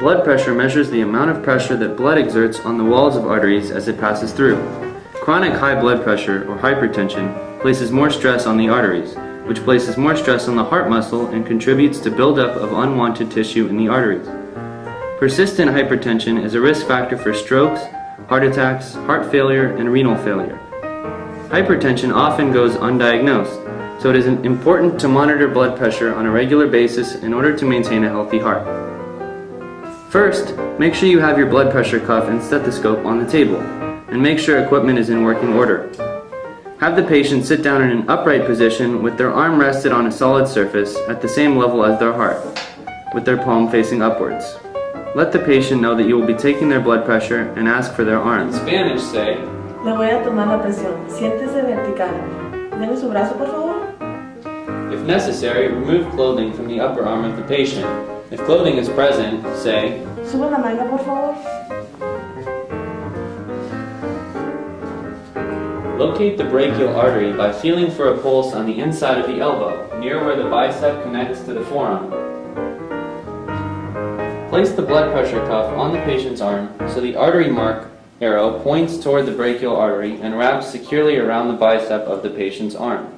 Blood pressure measures the amount of pressure that blood exerts on the walls of arteries as it passes through. Chronic high blood pressure, or hypertension, places more stress on the arteries, which places more stress on the heart muscle and contributes to buildup of unwanted tissue in the arteries. Persistent hypertension is a risk factor for strokes, heart attacks, heart failure, and renal failure. Hypertension often goes undiagnosed, so it is important to monitor blood pressure on a regular basis in order to maintain a healthy heart. First, make sure you have your blood pressure cuff and stethoscope on the table, and make sure equipment is in working order. Have the patient sit down in an upright position with their arm rested on a solid surface at the same level as their heart, with their palm facing upwards. Let the patient know that you will be taking their blood pressure and ask for their arm. In Spanish, say, Le voy a tomar la presión. Siéntese vertical. Deme su brazo, por favor. If necessary, remove clothing from the upper arm of the patient. If clothing is present, say, Sube la manga, por favor. Locate the brachial artery by feeling for a pulse on the inside of the elbow, near where the bicep connects to the forearm. Place the blood pressure cuff on the patient's arm so the artery mark arrow points toward the brachial artery and wraps securely around the bicep of the patient's arm.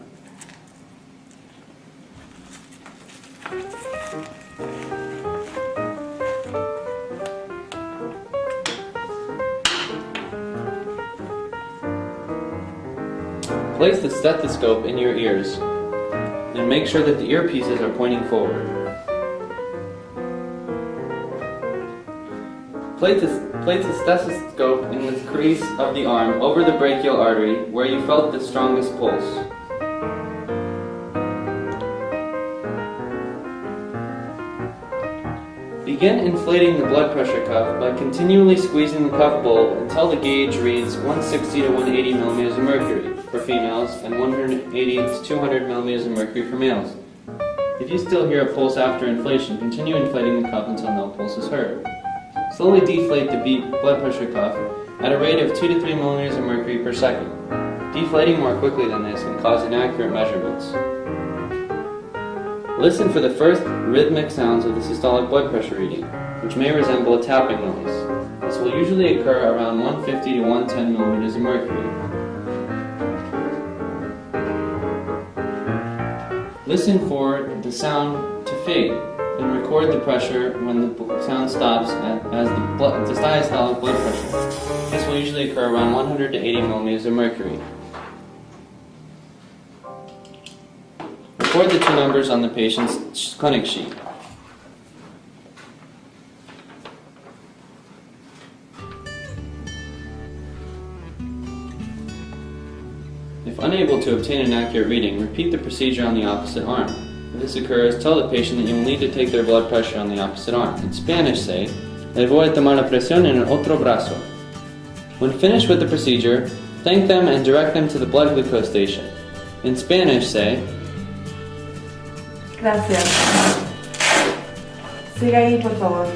Place the stethoscope in your ears and make sure that the earpieces are pointing forward. Place the stethoscope in the crease of the arm over the brachial artery where you felt the strongest pulse. Begin inflating the blood pressure cuff by continually squeezing the cuff bowl until the gauge reads 160 to 180 millimeters of mercury for females and 180 to 200 millimeters of mercury for males. If you still hear a pulse after inflation, continue inflating the cuff until no pulse is heard. Slowly deflate the blood pressure cuff at a rate of 2 to 3 millimeters of mercury per second. Deflating more quickly than this can cause inaccurate measurements. Listen for the first rhythmic sounds of the systolic blood pressure reading, which may resemble a tapping noise. This will usually occur around 150 to 110 millimeters of mercury. Listen for the sound to fade, and record the pressure when the sound stops as the diastolic blood pressure. This will usually occur around 100 to 80 millimeters of mercury. Record the two numbers on the patient's clinic sheet. If unable to obtain an accurate reading, repeat the procedure on the opposite arm. If this occurs, tell the patient that you will need to take their blood pressure on the opposite arm. In Spanish, say, Le voy a tomar la presión en el otro brazo. When finished with the procedure, thank them and direct them to the blood glucose station. In Spanish, say, Gracias. Siga ahí, por favor.